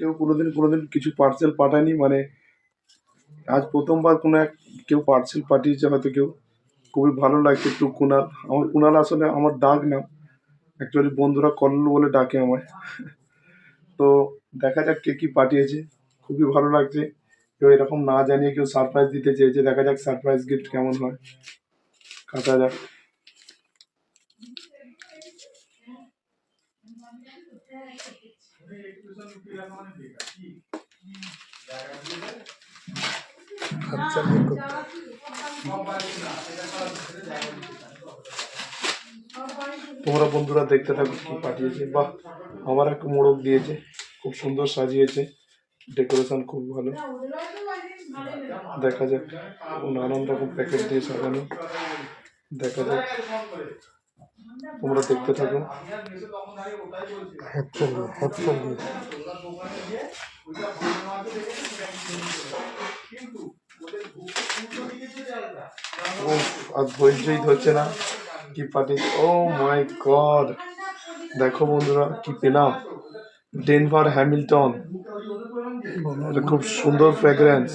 কেউ কোনোদিন কিছু পার্সেল পাঠায়নি, মানে আজ প্রথমবার কোনো এক কেউ পার্সেল পাঠিয়েছে হয়তো কেউ। খুবই ভালো লাগছে। একটু কুনাল, আমার কুনাল আসলে আমার ডাক নাম, অ্যাকচুয়ালি বন্ধুরা কল্লু বলে ডাকে আমায়। তো দেখা যাক কে কি পাঠিয়েছে, খুবই ভালো লাগছে। কেউ এরকম না জানিয়ে কেউ সারপ্রাইজ দিতে চেয়েছে, দেখা যাক সারপ্রাইজ গিফট কেমন হয়, কাটা যাক। আচ্ছা তোমরা বন্ধুরা দেখতে থাকো কি পাঠিয়েছে। বাহ, আমার একটা মোড়ক দিয়েছে, খুব সুন্দর সাজিয়েছে, ডেকোরেশন খুব ভালো। দেখা যাক, নানান রকম প্যাকেট দিয়ে সাজানো, দেখা যাক, তোমরা দেখতে থাকো। হেডফোন দিয়ে আর ধৈর্যই ধরছে না, কি পাঠিয়েছে। ও মাই গড, দেখো বন্ধুরা কি পেলাম, ডেনভার হ্যামিল্টন। এটা খুব সুন্দর ফ্রেগ্রেন্স,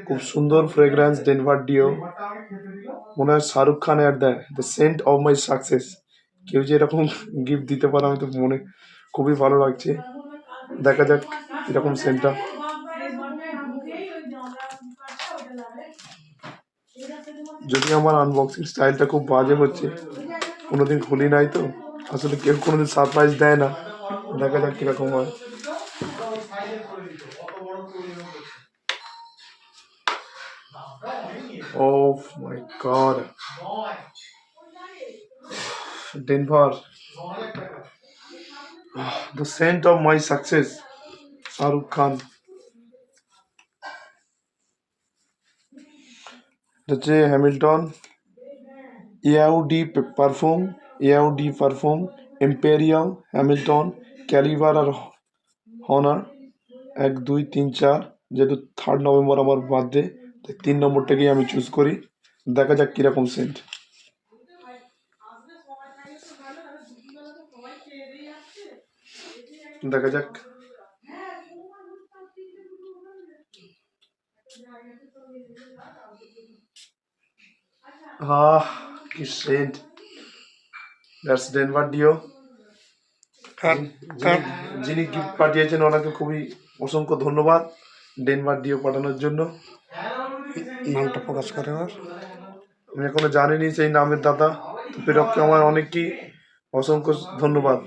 খুব সুন্দর ফ্রেগ্রেন্স, ডেনভার ডিও। মনে হয় শাহরুখ খান অ্যাড দেয়, the scent of my success. কেউ যে এরকম গিফট দিতে পারে আমি তো মনে খুবই ভালো লাগছে। দেখা যাক এরকম সেন্টটা। যদি আমার আনবক্সিং স্টাইলটা খুব বাজে হচ্ছে, কোনোদিন খুলি নাই তো, আসলে কেউ কোনোদিন সারপ্রাইজ দেয় না, দেখা যাক কিরকম হয়। Oh my god, Denver, the scent of my success, Shahrukh Khan. হচ্ছে হ্যামিল্টন এআউডি পারফিউম ইম্পেরিয়াল হ্যামিল্টন ক্যালিভার আর হনার 1 2 3 4। যেহেতু 3 নভেম্বর আমার বার্থডে, তাই 3 নম্বরটাকেই আমি চুজ করি। দেখা যাক কিরকম সেন্ট। দেখা যাক। কি সেন্ট, দ্যাটস ডেনভার ডিও। যিনি গিফট পাঠিয়েছেন ওনাকে খুবই অসংখ্য ধন্যবাদ ডেনভার ডিও পাঠানোর জন্য। নামটা প্রকাশ করে আমার, আমি এখনো জানিনি সেই নামের দাদা, তো প্রেরককে আমার অনেকই অসংখ্য ধন্যবাদ।